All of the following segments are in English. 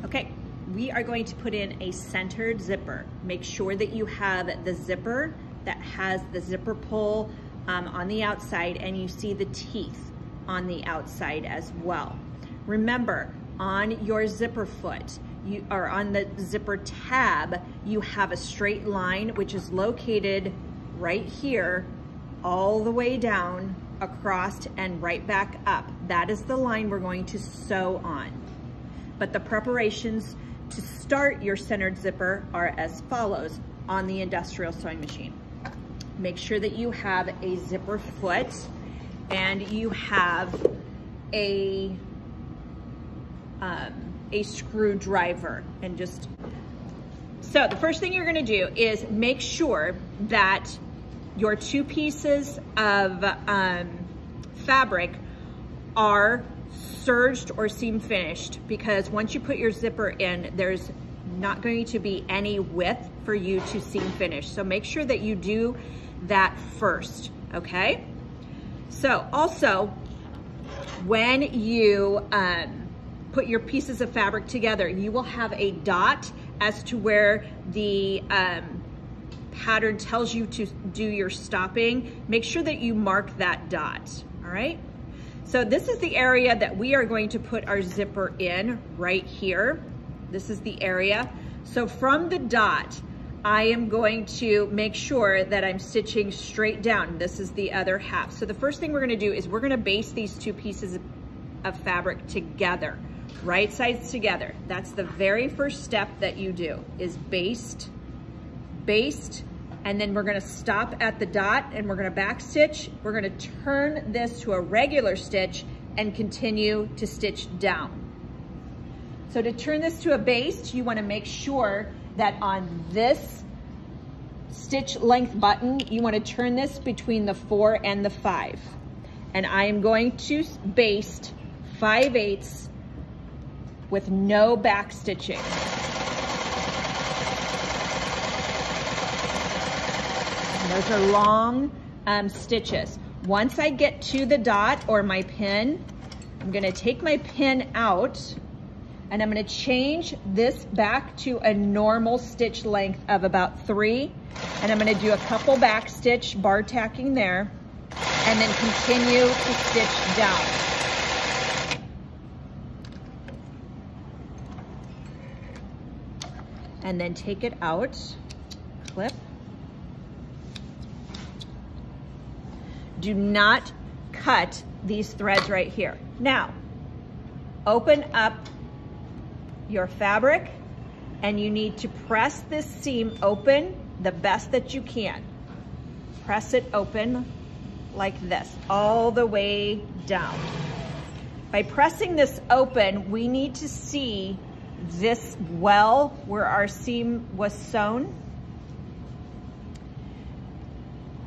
Okay, we are going to put in a centered zipper. Make sure that you have the zipper that has the zipper pull on the outside, and you see the teeth on the outside as well. Remember, on your zipper foot, or on the zipper tab, you have a straight line which is located right here, all the way down, across, and right back up. That is the line we're going to sew on. But the preparations to start your centered zipper are as follows on the industrial sewing machine. Make sure that you have a zipper foot and you have a screwdriver. And just, so the first thing you're gonna do is make sure that your two pieces of fabric are serged or seam finished, because once you put your zipper in, there's not going to be any width for you to seam finish. So make sure that you do that first, okay? So also, when you put your pieces of fabric together, you will have a dot as to where the pattern tells you to do your stopping. Make sure that you mark that dot, all right? So this is the area that we are going to put our zipper in right here. This is the area. So from the dot, I am going to make sure that I'm stitching straight down. This is the other half. So the first thing we're gonna do is we're gonna baste these two pieces of fabric together, right sides together. That's the very first step that you do, is baste, and then we're gonna stop at the dot and we're gonna back stitch. We're gonna turn this to a regular stitch and continue to stitch down. So to turn this to a baste, you wanna make sure that on this stitch length button, you wanna turn this between the 4 and the 5. And I am going to baste 5/8 with no back stitching. And those are long stitches. Once I get to the dot or my pin, I'm gonna take my pin out and I'm gonna change this back to a normal stitch length of about 3. And I'm gonna do a couple back stitch, bar tacking there, and then continue to stitch down. And then take it out, clip. Do not cut these threads right here. Now, open up your fabric and you need to press this seam open the best that you can. Press it open like this, all the way down. By pressing this open, we need to see this well where our seam was sewn.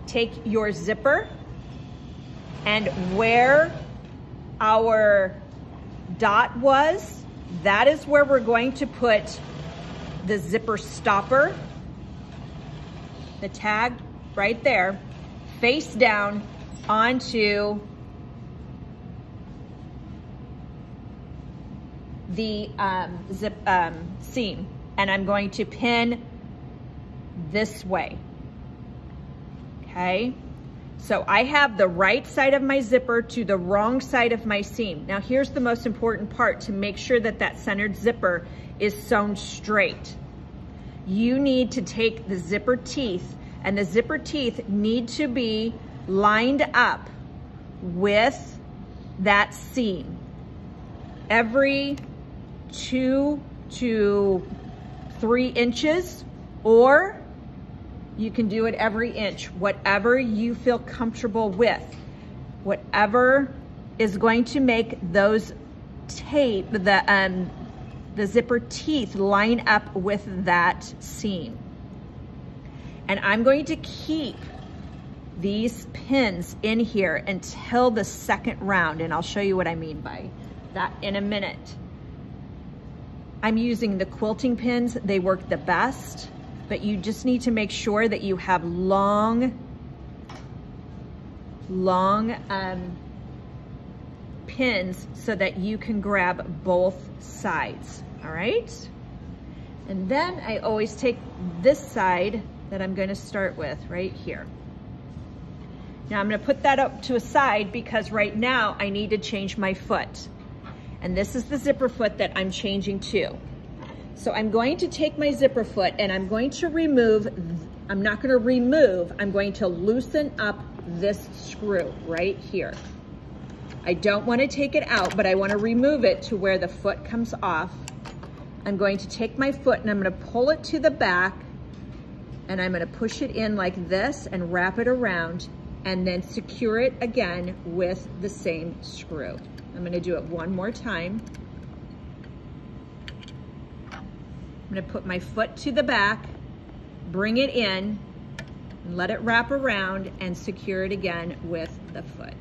Take your zipper and where our dot was, that is where we're going to put the zipper stopper, the tag right there, face down onto the seam. And I'm going to pin this way, okay? So I have the right side of my zipper to the wrong side of my seam. Now here's the most important part to make sure that that centered zipper is sewn straight. You need to take the zipper teeth, and the zipper teeth need to be lined up with that seam. Every 2 to 3 inches, or you can do it every inch, whatever you feel comfortable with. Whatever is going to make those the zipper teeth line up with that seam. And I'm going to keep these pins in here until the second round, and I'll show you what I mean by that in a minute. I'm using the quilting pins. They work the best, but you just need to make sure that you have long pins so that you can grab both sides, all right? And then I always take this side that I'm gonna start with right here. Now I'm gonna put that up to a side because right now I need to change my foot. And this is the zipper foot that I'm changing to. So I'm going to take my zipper foot and I'm going to remove, I'm not gonna remove, I'm going to loosen up this screw right here. I don't wanna take it out, but I wanna remove it to where the foot comes off. I'm going to take my foot and I'm gonna pull it to the back and I'm gonna push it in like this and wrap it around and then secure it again with the same screw. I'm gonna do it one more time. I'm gonna put my foot to the back, bring it in, and let it wrap around and secure it again with the foot.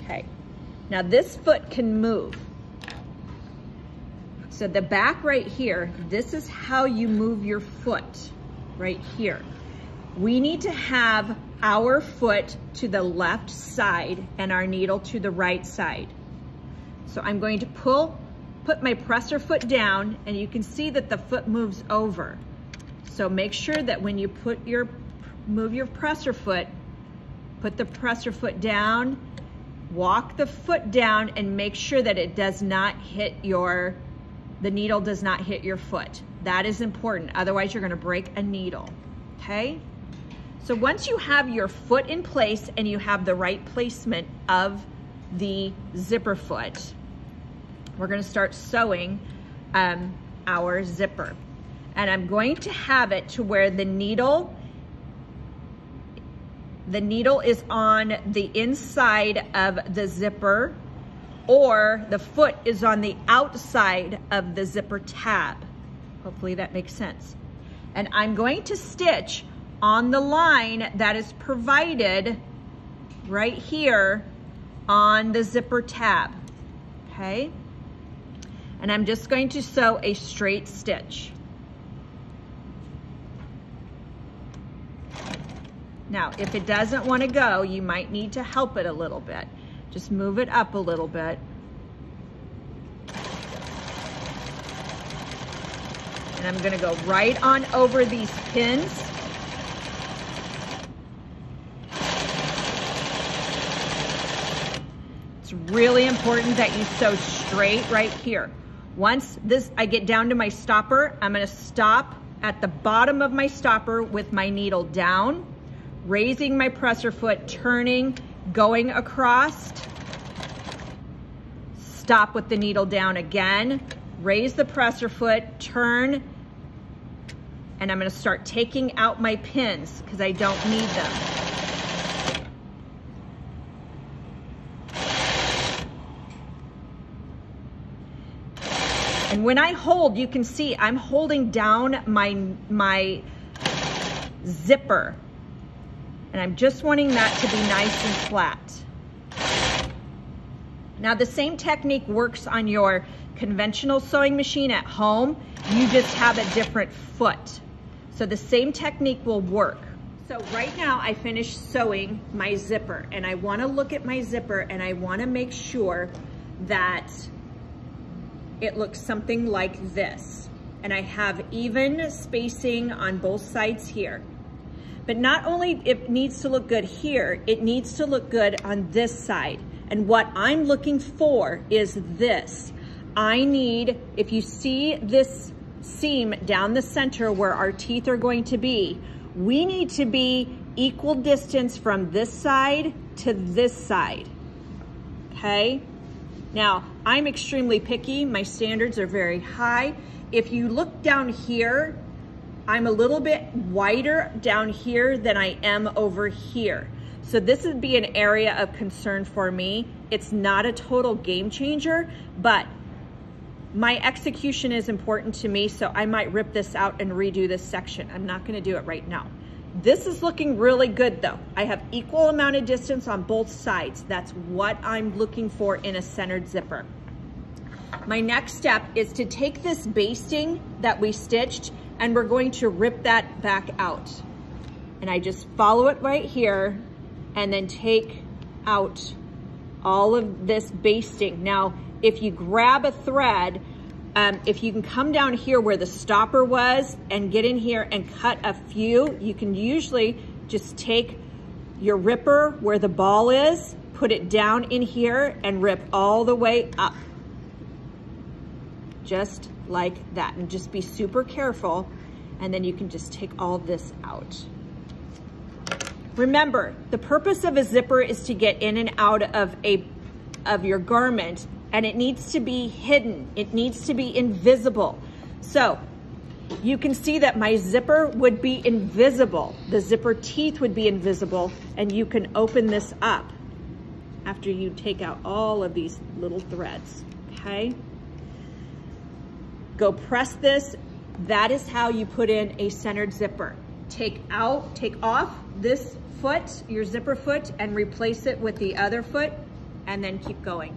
Okay, now this foot can move. So the back right here, this is how you move your foot right here. We need to have our foot to the left side and our needle to the right side. So I'm going to put my presser foot down and you can see that the foot moves over. So make sure that when you move your presser foot, put the presser foot down, walk the foot down and make sure that it does not hit the needle does not hit your foot. That is important, otherwise you're gonna break a needle, okay? So once you have your foot in place and you have the right placement of the zipper foot, we're gonna start sewing our zipper. And I'm going to have it to where the needle is on the inside of the zipper or the foot is on the outside of the zipper tab. Hopefully that makes sense. And I'm going to stitch on the line that is provided right here on the zipper tab, okay? And I'm just going to sew a straight stitch. Now, if it doesn't want to go, you might need to help it a little bit. Just move it up a little bit. And I'm going to go right on over these pins. It's really important that you sew straight right here. Once I get down to my stopper, I'm going to stop at the bottom of my stopper with my needle down, raising my presser foot, turning, going across, stop with the needle down again, raise the presser foot, turn, and I'm gonna start taking out my pins because I don't need them. And when I hold, you can see I'm holding down my zipper. And I'm just wanting that to be nice and flat. Now the same technique works on your conventional sewing machine at home. You just have a different foot. So the same technique will work. So right now I finished sewing my zipper and I wanna look at my zipper and I wanna make sure that it looks something like this. And I have even spacing on both sides here. But not only it needs to look good here, it needs to look good on this side. And what I'm looking for is this. I need, if you see this seam down the center where our teeth are going to be, we need to be equal distance from this side to this side, okay? Now, I'm extremely picky. My standards are very high. If you look down here, I'm a little bit wider down here than I am over here. So this would be an area of concern for me. It's not a total game changer, but my execution is important to me, so I might rip this out and redo this section. I'm not gonna do it right now. This is looking really good though. I have equal amount of distance on both sides. That's what I'm looking for in a centered zipper. My next step is to take this basting that we stitched and we're going to rip that back out. And I just follow it right here and then take out all of this basting. Now, if you grab a thread, if you can come down here where the stopper was and get in here and cut a few, you can usually just take your ripper where the ball is, put it down in here and rip all the way up. Just like that, and just be super careful, and then you can just take all this out. Remember, the purpose of a zipper is to get in and out of your garment, and it needs to be hidden. It needs to be invisible. So you can see that my zipper would be invisible. The zipper teeth would be invisible, and you can open this up after you take out all of these little threads, okay? Go press this. That is how you put in a centered zipper. Take off this foot, your zipper foot, and replace it with the other foot, and then keep going.